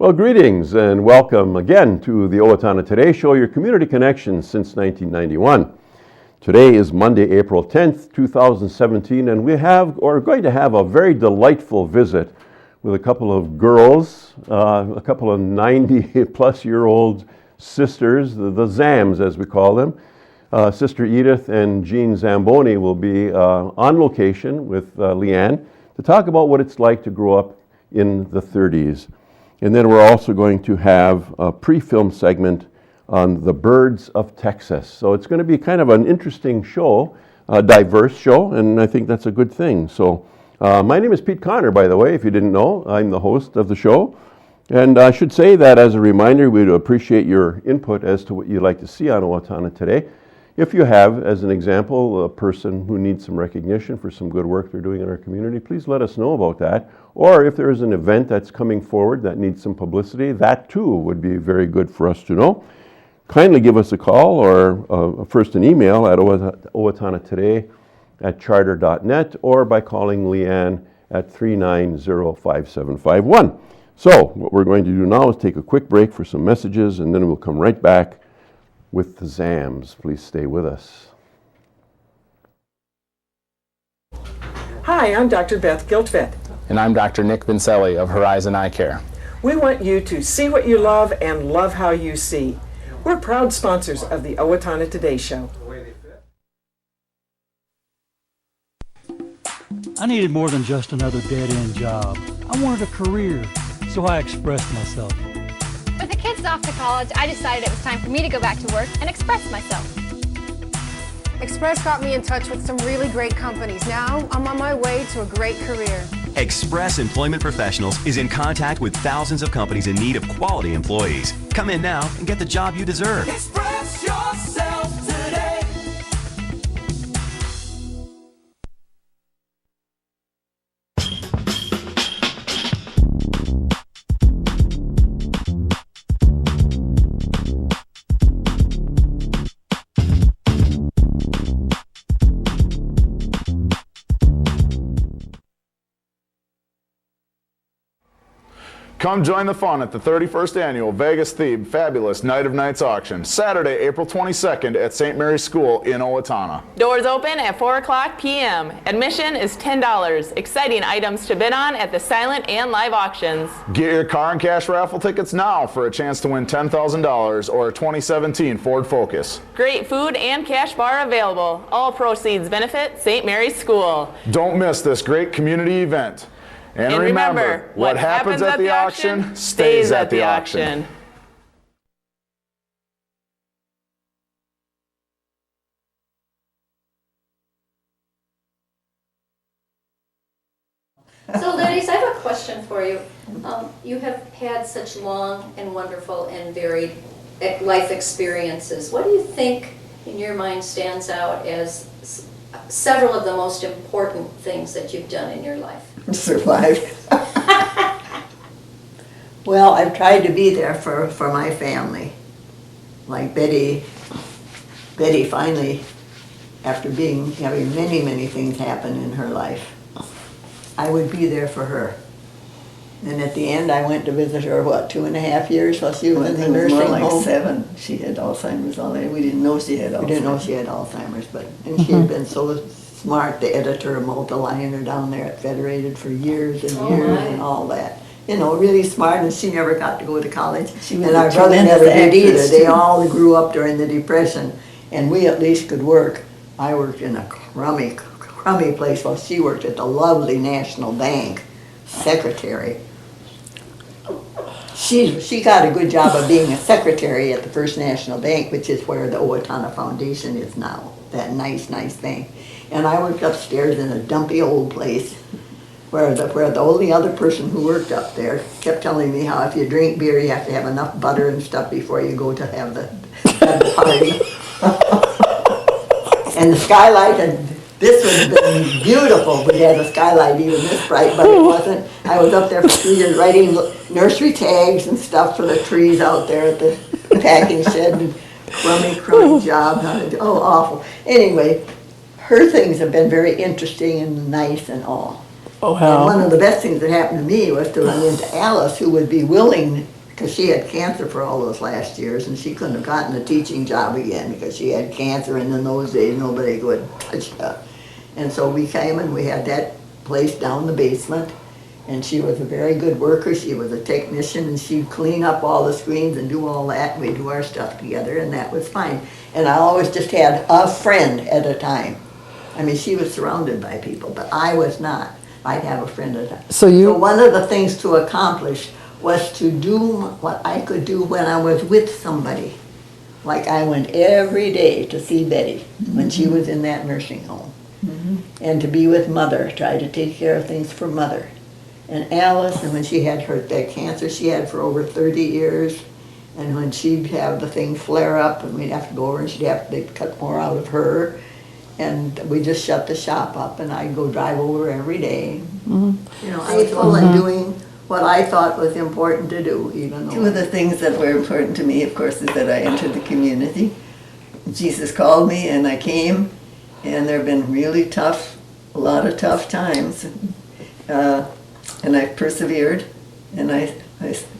Well, greetings and welcome again to the Owatonna Today Show, your community connection since 1991. Today is Monday, April 10th, 2017, and we're going to have a very delightful visit with a couple of girls, a couple of 90-plus-year-old sisters, the Zams as we call them. Sister Edith and Jean Zamboni will be on location with Leanne to talk about what it's like to grow up in the 30s. And then we're also going to have a pre-film segment on the birds of Texas. So it's going to be kind of an interesting show, a diverse show, and I think that's a good thing. So my name is Pete Connor, by the way, if you didn't know. I'm the host of the show. And I should say that as a reminder, we'd appreciate your input as to what you'd like to see on Owatonna Today. If you have, as an example, a person who needs some recognition for some good work they're doing in our community, please let us know about that. Or if there is an event that's coming forward that needs some publicity, that too would be very good for us to know. Kindly give us a call or first an email at owatonnatoday@charter.net or by calling Leanne at 390-5751. So what we're going to do now is take a quick break for some messages, and then we'll come right back with the Zams. Please stay with us. Hi, I'm Dr. Beth Giltvet. And I'm Dr. Nick Vincelli of Horizon Eye Care. We want you to see what you love and love how you see. We're proud sponsors of the Owatonna Today Show. I needed more than just another dead-end job. I wanted a career, so I expressed myself. With the kids off to college, I decided it was time for me to go back to work and express myself. Express got me in touch with some really great companies. Now I'm on my way to a great career. Express Employment Professionals is in contact with thousands of companies in need of quality employees. Come in now and get the job you deserve. Express yourself today. Come join the fun at the 31st Annual Vegas-themed Fabulous Night of Nights Auction, Saturday, April 22nd at St. Mary's School in Owatonna. Doors open at 4 o'clock p.m. Admission is $10. Exciting items to bid on at the silent and live auctions. Get your car and cash raffle tickets now for a chance to win $10,000 or a 2017 Ford Focus. Great food and cash bar available. All proceeds benefit St. Mary's School. Don't miss this great community event. And remember, what happens at the auction stays at the auction. So ladies, I have a question for you. You have had such long and wonderful and varied life experiences. What do you think in your mind stands out as several of the most important things that you've done in your life? Survived. Well, I've tried to be there for my family. Like Betty finally, after having many things happen in her life, I would be there for her. And at the end, I went to visit her, 2.5 years while she was in the nursing home? More like 7. She had Alzheimer's already. We didn't know she had Alzheimer's. We didn't know she had Alzheimer's, and she had been so smart, the editor of Multiliner down there at Federated for years and years and all that. Really smart, and she never got to go to college. And our brother never did either. They all grew up during the Depression, and we at least could work. I worked in a crummy place while she worked at the lovely National Bank, secretary. She got a good job of being a secretary at the First National Bank, which is where the Owatonna Foundation is now, that nice bank. And I worked upstairs in a dumpy old place where the only other person who worked up there kept telling me how if you drink beer, you have to have enough butter and stuff before you go to have the party. And the skylight, and this would have been beautiful, but it had a skylight even this bright, but it wasn't. I was up there for 2 years writing nursery tags and stuff for the trees out there at the packing shed. And crummy job. Oh, awful. Anyway, her things have been very interesting and nice and all. Oh, how? And one of the best things that happened to me was to run into Alice, who would be willing because she had cancer for all those last years, and she couldn't have gotten a teaching job again because she had cancer, and in those days nobody would touch her. And so we came and we had that place down in the basement, and she was a very good worker. She was a technician, and she'd clean up all the screens and do all that. We'd do our stuff together, and that was fine. And I always just had a friend at a time. I mean, she was surrounded by people, but I was not. I'd have a friend at a time. So one of the things to accomplish was to do what I could do when I was with somebody. Like I went every day to see Betty when she was in that nursing home. And to be with Mother, try to take care of things for Mother. And Alice, and when she had that cancer she had for over 30 years, and when she'd have the thing flare up and we'd have to go over and they'd cut more out of her, and we just shut the shop up and I'd go drive over every day. You know, faithful and doing what I thought was important to do, even though. Two of the things that were important to me, of course, is that I entered the community. Jesus called me and I came, and there have been really tough, a lot of tough times. And I persevered, and I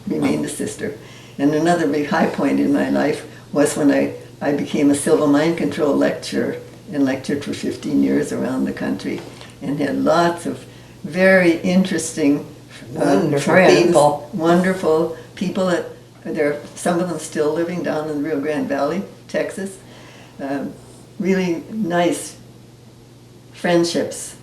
remained a sister. And another big high point in my life was when I became a civil mind control lecturer and lectured for 15 years around the country and had lots of very interesting wonderful people that there are some of them still living down in the Rio Grande Valley, Texas. Really nice friendships.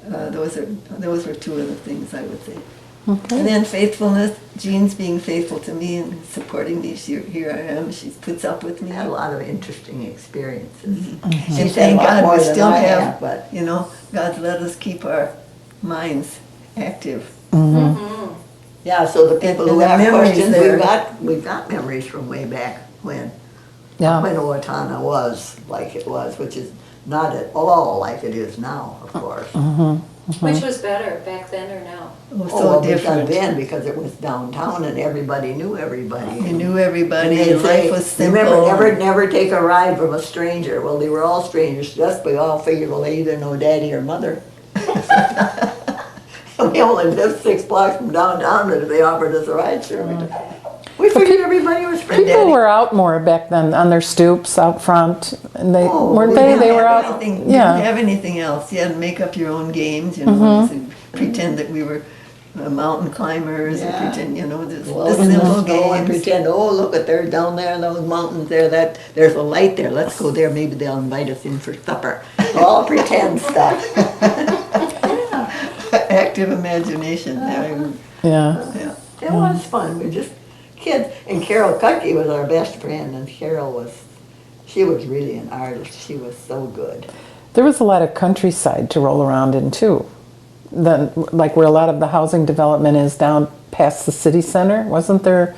Those were two of the things I would say. Okay. And then faithfulness, Jean's being faithful to me and supporting me. Here I am. She puts up with me. Had a lot of interesting experiences. And thank God we still have, but you know, God's let us keep our minds active. Yeah, so the people who the have memories questions, there. we've got memories from way back when. Yeah. When Owatonna was like it was, which is not at all like it is now, of course. Which was better, back then or now? So different then, because it was downtown and everybody knew everybody. You knew everybody, And they'd life say, was simple. remember, never take a ride from a stranger. Well, they were all strangers to us, but we all figured, well, they either know daddy or mother. We only lived 6 blocks from downtown, but if they offered us a ride, sure we took. We figured everybody was friend People daddy. were out more back then on their stoops out front, and they weren't we they? didn't They have were out. anything- Yeah. Didn't have anything else. You had to make up your own games, you know, to pretend that we were mountain climbers, and pretend, you know, the Well, simple go and games. pretend, oh, look at they're down there in those mountains there, that there's a light there, let's go there, maybe they'll invite us in for supper. All pretend stuff. Active imagination. Yeah. It was fun, we just kids. And Carol Cuckey was our best friend, and she was really an artist, she was so good. There was a lot of countryside to roll around in too. Like where a lot of the housing development is down past the city center, wasn't there?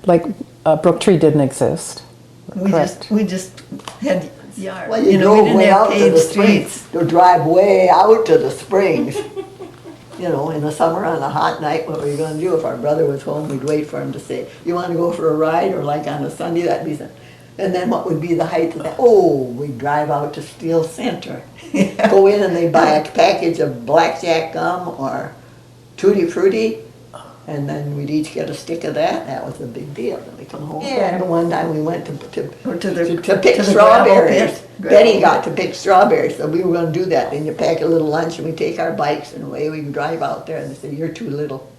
Like Brooktree didn't exist. We Correct. just had yards. Well, you we drove didn't way have out to paved the springs, to drive way out to the springs. You know, in the summer on a hot night, what were you gonna do? If our brother was home, we'd wait for him to say, you wanna go for a ride? Or like on a Sunday, that'd be and then what would be the height of that? Oh, we'd drive out to Steel Center. Go in and they'd buy a package of blackjack gum or Tutti Frutti, and then we'd each get a stick of that. That was a big deal. Then we come home. Yeah. And one time we went to pick to the strawberries. gravel Betty pit. got to pick strawberries, so we were going to do that. Then you pack a little lunch and we take our bikes and away we drive out there. And they said, "You're too little."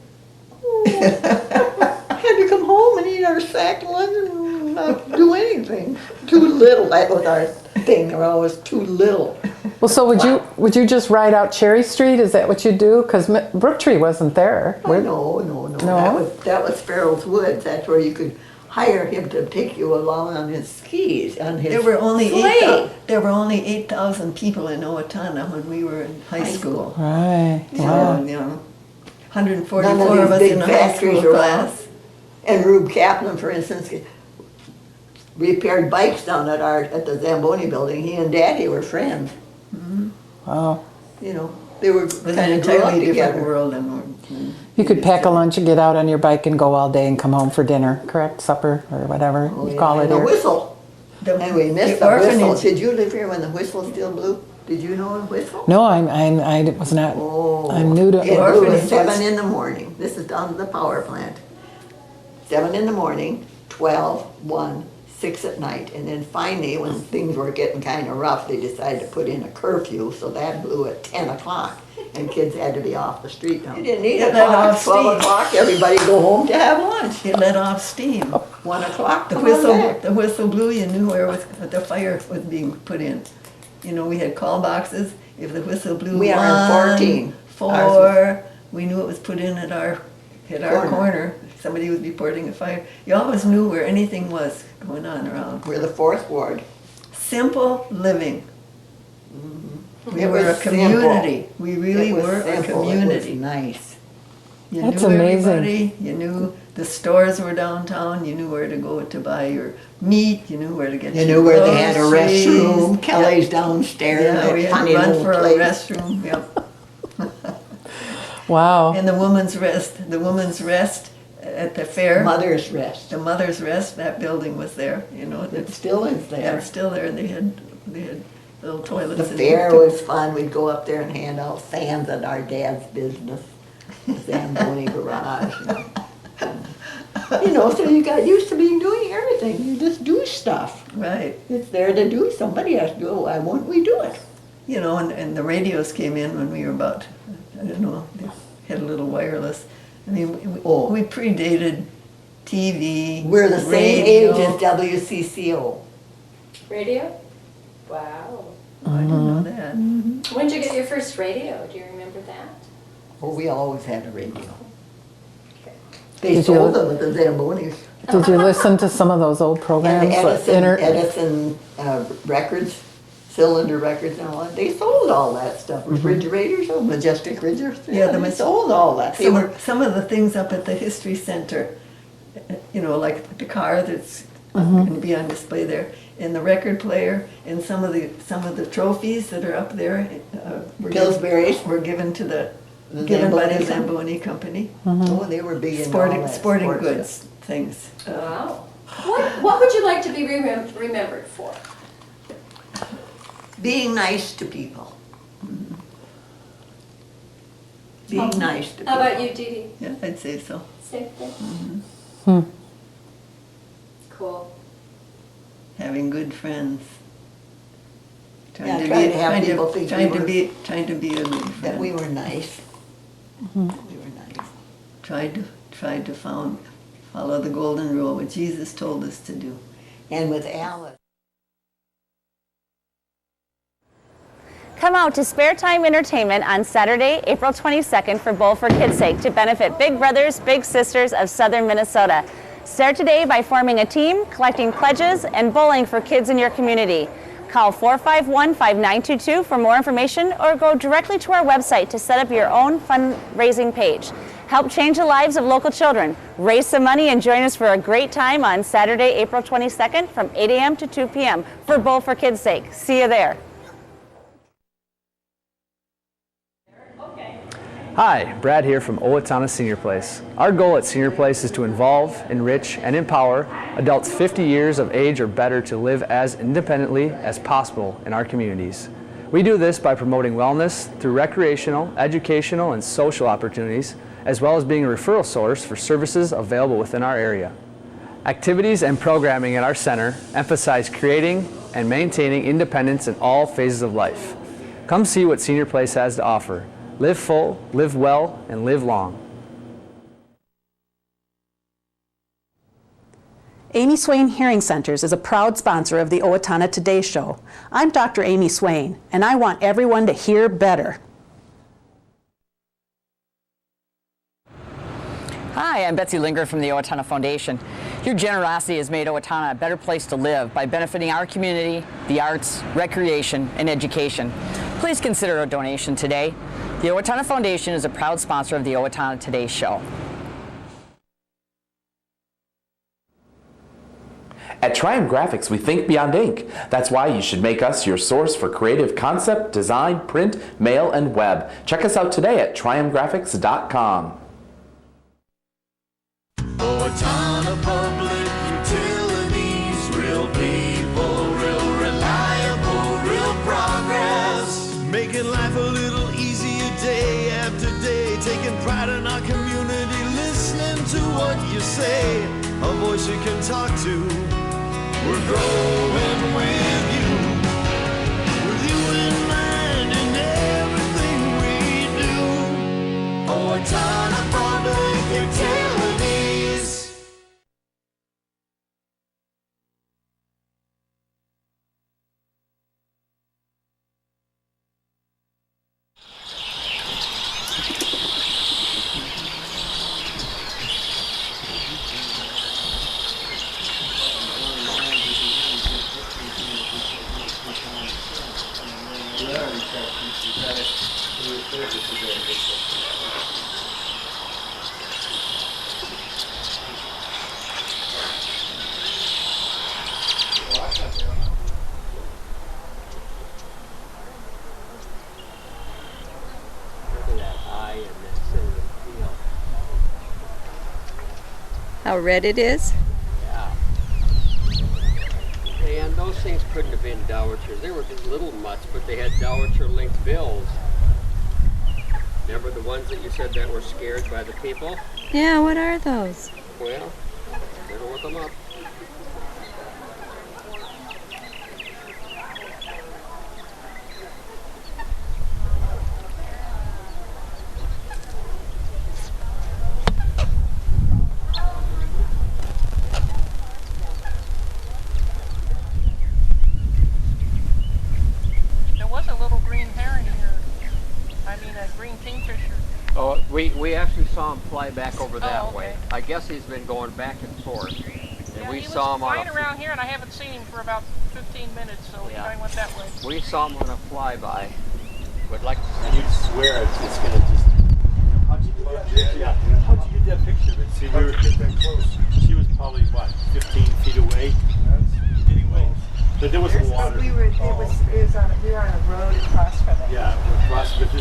Had to come home and eat our sack lunch and not do anything. Too little. That was our thing. They were always too little. Well, so would you just ride out Cherry Street? Is that what you do? Because Brooktree wasn't there. Oh, no. That was Farrell's Woods. That's where you could hire him to take you along on his skis, on his There were only sleigh. 8,000 people in Owatonna when we were in high school. Right. So, Wow. you know, 144 None of of these us big in a high factories school around. class. And Rube Kaplan, for instance, repaired bikes down at the Zamboni building. He and Daddy were friends. Wow. You know, they were It was an kind of grew up entirely different together. world. And You could pack a lunch and get out on your bike and go all day and come home for dinner, correct? Supper or whatever you call it And the here. whistle. And we missed the the whistle. orphanage. Did you live here when the whistle still blew? Did you know the whistle? No, I was not. Oh, I'm new to. it blew at orphanages. 7 in the morning. This is down to the power plant. 7 in the morning, 12, 1, 6 at night. And then finally, when things were getting kind of rough, they decided to put in a curfew, so that blew at 10 o'clock. And kids had to be off the street. You didn't need It a let clock, off 12 steam. o'clock, everybody go home to have lunch. It let off steam. 1 o'clock, The come on back. whistle blew, you knew where the fire was being put in. You know, we had call boxes. If the whistle blew We are in 14. 4, we knew it was put in at our corner. Somebody was reporting a fire. You always knew where anything was going on around. We're the 4th ward. Simple living. We It were a was community. simple. We really It was were a simple. community. It was nice. You That's knew amazing. everybody. You knew the stores were downtown. You knew where to go to buy your meat. You knew where to get You your knew where they had a groceries. restroom. Kelly's Yeah. downstairs. Yeah, that we had funny to run little for place. a restroom. Yep. Wow. And the women's rest at the fair. Mother's Rest. The Mother's Rest. That building was there. You know, It still is yeah, there. it's still there. They had little toilets. The in fair there. was fun. We'd go up there and hand out fans at our dad's business, the Zamboni garage. You know, so you got used to being doing everything. You just do stuff. Right. It's there to do. Somebody has to do it. Why won't we do it? You know, and the radios came in when we were about, I don't know, they had a little wireless. I mean, we predated TV, We're the same radio. age as WCCO. Radio? Wow. I didn't know that. When did you get your first radio? Do you remember that? Well, we always had a radio. They Did sold you- them at the Zambonis. Did you listen to some of those old And programs? the like Edison records, cylinder records and all that, they sold all that stuff. Refrigerators, Majestic refrigerators. Yeah, they sold all that. They were Some of the things up at the History Center, you know, like the car that's going to be on display there, and the record player, and some of the trophies that are up there were Pillsbury's. were given to The given by the Zamboni Zamboni Company. Oh, they were big in all that Sporting sports goods stuff. things. Wow. What would you like to be remembered for? Being nice to people. Being nice to people. How about you, Dee Dee? Yeah, I'd say so. Same thing? Cool. Having good friends. Yeah, trying to have people think trying we to were- be a good That friend. we were nice. We were nice. Tried to follow the golden rule, what Jesus told us to do. And with Alice. Come out to Spare Time Entertainment on Saturday, April 22nd for Bowl for Kids' Sake to benefit Big Brothers, Big Sisters of Southern Minnesota. Start today by forming a team, collecting pledges, and bowling for kids in your community. Call 451-5922 for more information or go directly to our website to set up your own fundraising page. Help change the lives of local children. Raise some money and join us for a great time on Saturday, April 22nd from 8 a.m. to 2 p.m. for Bowl for Kids' Sake. See you there. Hi, Brad here from Owatonna Senior Place. Our goal at Senior Place is to involve, enrich, and empower adults 50 years of age or better to live as independently as possible in our communities. We do this by promoting wellness through recreational, educational, and social opportunities, as well as being a referral source for services available within our area. Activities and programming at our center emphasize creating and maintaining independence in all phases of life. Come see what Senior Place has to offer. Live full, live well, and live long. Amy Swain Hearing Centers is a proud sponsor of the Owatonna Today Show. I'm Dr. Amy Swain, and I want everyone to hear better. Hi, I'm Betsy Linger from the Owatonna Foundation. Your generosity has made Owatonna a better place to live by benefiting our community, the arts, recreation, and education. Please consider a donation today. The Owatonna Foundation is a proud sponsor of the Owatonna Today Show. At Triumph Graphics, we think beyond ink. That's why you should make us your source for creative concept, design, print, mail, and web. Check us out today at triumphgraphics.com. Owatonna Public Utilities, real people, real reliable, real progress. Making life a little easier day after day, taking pride in our community, listening to what you say. voice you can talk to. We're growing with you in mind in everything we do. Owatonna Public Utilities. How red it is? Yeah. And those things couldn't have been dowitchers. They were just little mutts, but they had dowitcher-linked bills. Remember the ones that you said that were scared by the people? Yeah, what are those? Well, better look them up. Oh, we actually saw him fly back over that way. I guess he's been going back and forth. And we saw him flying around here, and I haven't seen him for about 15 minutes, so he probably went that way. We saw him on a flyby. But like, you'd swear it's gonna just. How'd you do that picture? Yeah. How'd you get that picture of it? See, we were get that close. She was probably what, 15 feet away. Anyway, but there was water. We were on a road across from it. Yeah, across. But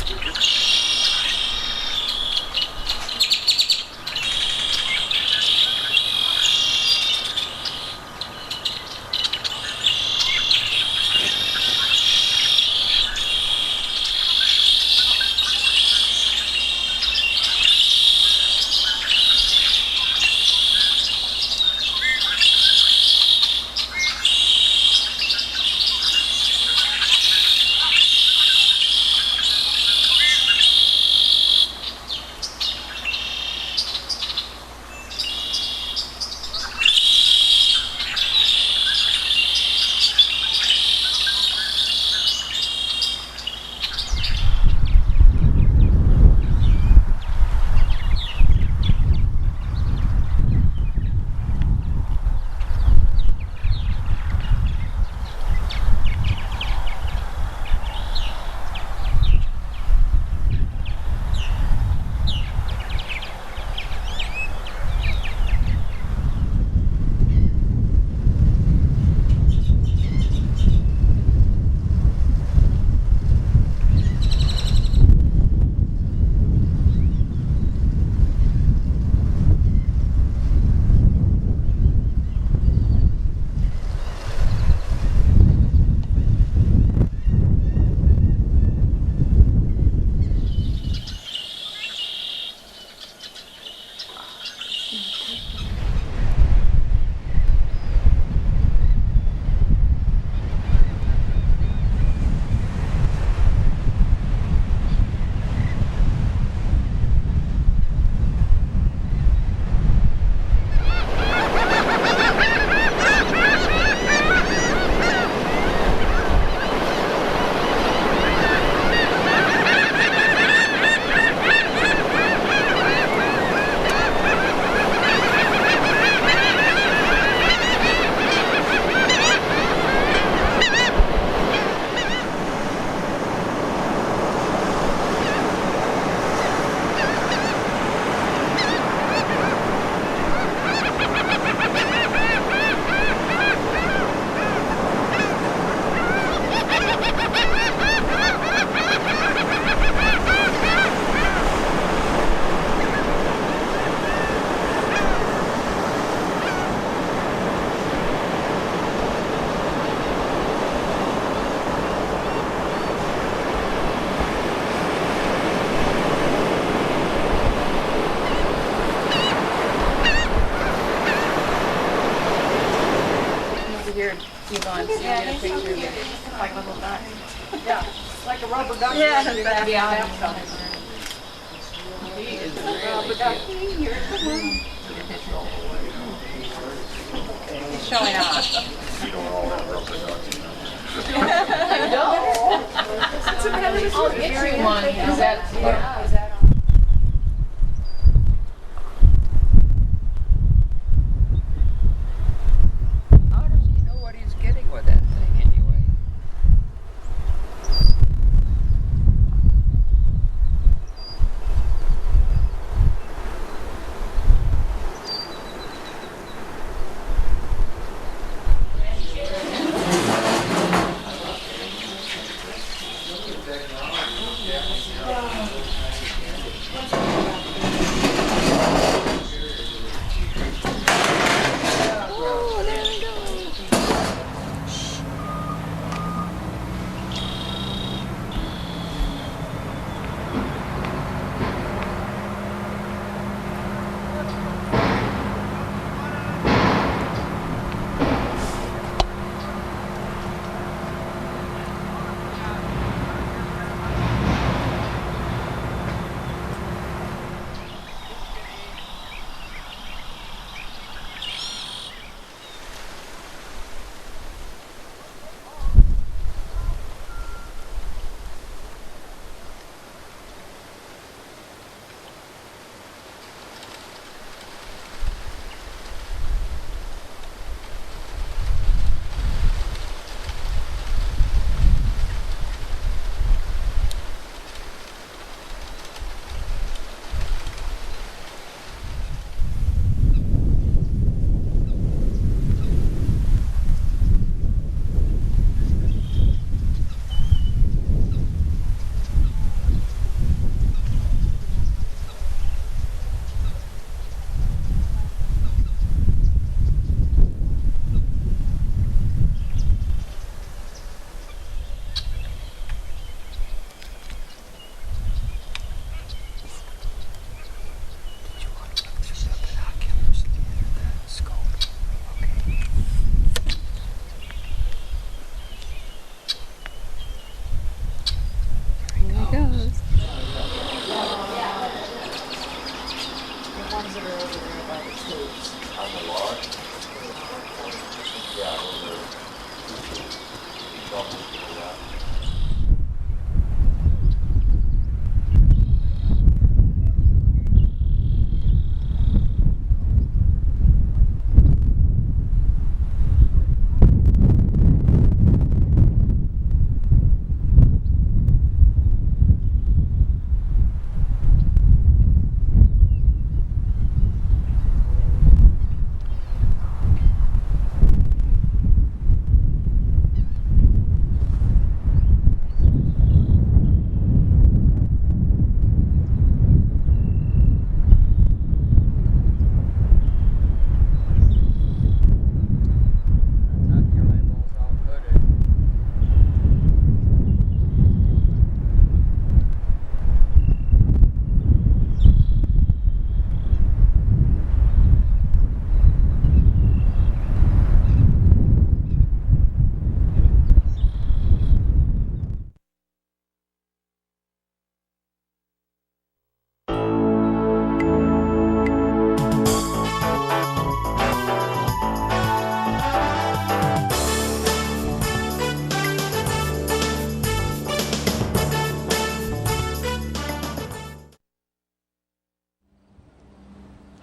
Like little duck. Yeah, like a rubber duck. Yeah, he is rubber ducky. Here's the one. He's showing off. You don't all have rubber ducks. No. I'll get you one. Is that? Yeah. Is that? How does he know what he's getting with that thing anyway?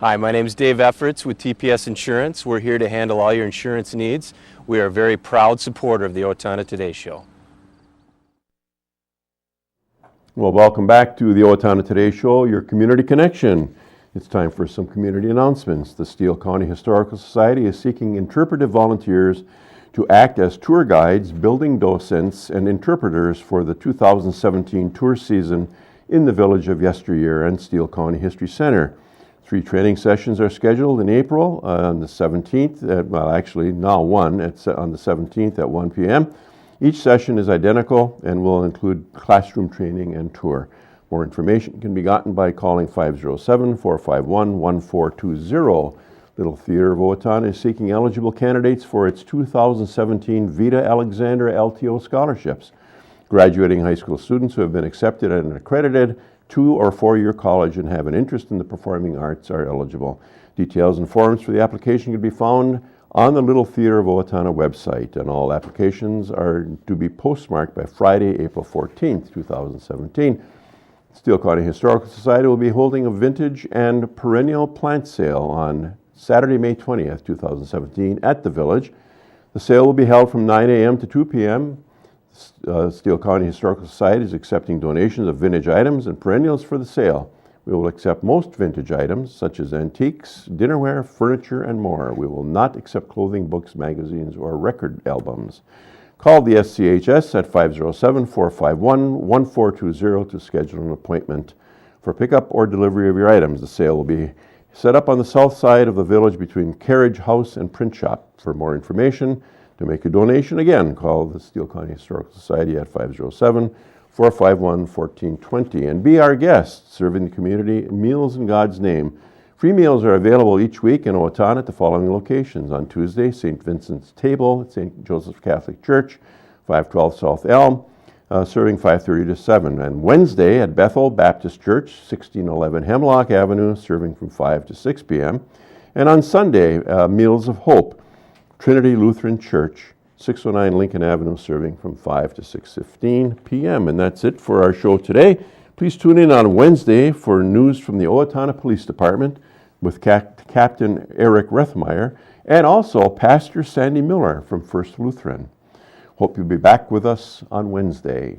Hi, my name is Dave Efforts with TPS Insurance. We're here to handle all your insurance needs. We are a very proud supporter of the Owatonna Today Show. Well, welcome back to the Owatonna Today Show, your community connection. It's time for some community announcements. The Steele County Historical Society is seeking interpretive volunteers to act as tour guides, building docents, and interpreters for the 2017 tour season in the Village of Yesteryear and Steele County History Center. 3 training sessions are scheduled in April on the 17th, well actually now one, it's on the 17th at 1 p.m. Each session is identical and will include classroom training and tour. More information can be gotten by calling 507-451-1420. Little Theater of Owatonna is seeking eligible candidates for its 2017 Vita Alexander LTO scholarships. Graduating high school students who have been accepted at an accredited 2 or 4-year college and have an interest in the performing arts are eligible. Details and forms for the application can be found on the Little Theater of Owatonna website, and all applications are to be postmarked by Friday, April 14th, 2017. Steele County Historical Society will be holding a vintage and perennial plant sale on Saturday, May 20th, 2017 at the Village. The sale will be held from 9 a.m. to 2 p.m. Steele County Historical Society is accepting donations of vintage items and perennials for the sale. We will accept most vintage items, such as antiques, dinnerware, furniture, and more. We will not accept clothing, books, magazines, or record albums. Call the SCHS at 507-451-1420 to schedule an appointment for pickup or delivery of your items. The sale will be set up on the south side of the Village between Carriage House and Print Shop. For more information, to make a donation, again, call the Steele County Historical Society at 507-451-1420 and be our guest, serving the community meals in God's name. Free meals are available each week in Owatonna at the following locations. On Tuesday, St. Vincent's Table at St. Joseph Catholic Church, 512 South Elm, serving 5:30 to 7. And Wednesday at Bethel Baptist Church, 1611 Hemlock Avenue, serving from 5 to 6 p.m. And on Sunday, Meals of Hope, Trinity Lutheran Church, 609 Lincoln Avenue, serving from 5 to 6:15 p.m. And that's it for our show today. Please tune in on Wednesday for news from the Owatonna Police Department with Captain Eric Rethmeyer and also Pastor Sandy Miller from First Lutheran. Hope you'll be back with us on Wednesday.